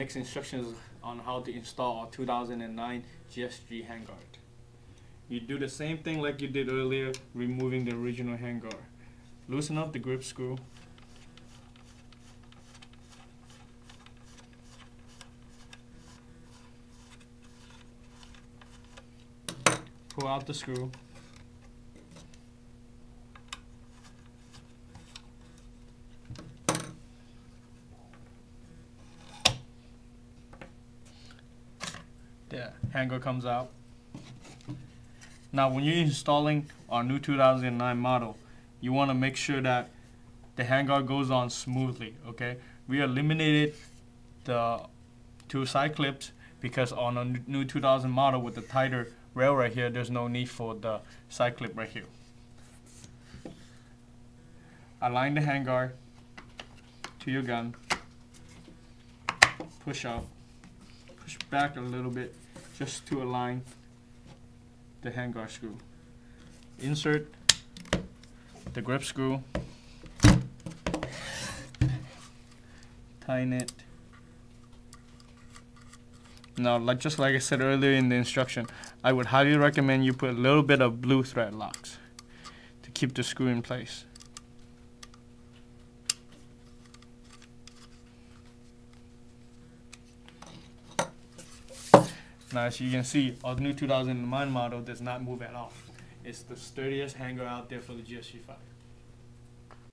Next instructions on how to install our 2009 GSG handguard. You do the same thing like you did earlier, removing the original handguard. Loosen up the grip screw. Pull out the screw. The handguard comes out. Now when you're installing our new 2009 model, you want to make sure that the handguard goes on smoothly, okay? We eliminated the two side clips because on a new 2000 model with the tighter rail right here, there's no need for the side clip right here. Align the handguard to your gun. Push out. Push back a little bit just to align the handguard screw. Insert the grip screw. Tighten it. Now, just like I said earlier in the instruction, I would highly recommend you put a little bit of blue thread locks to keep the screw in place. Now, as you can see, our new 2009 model does not move at all. It's the sturdiest handguard out there for the GSG-5.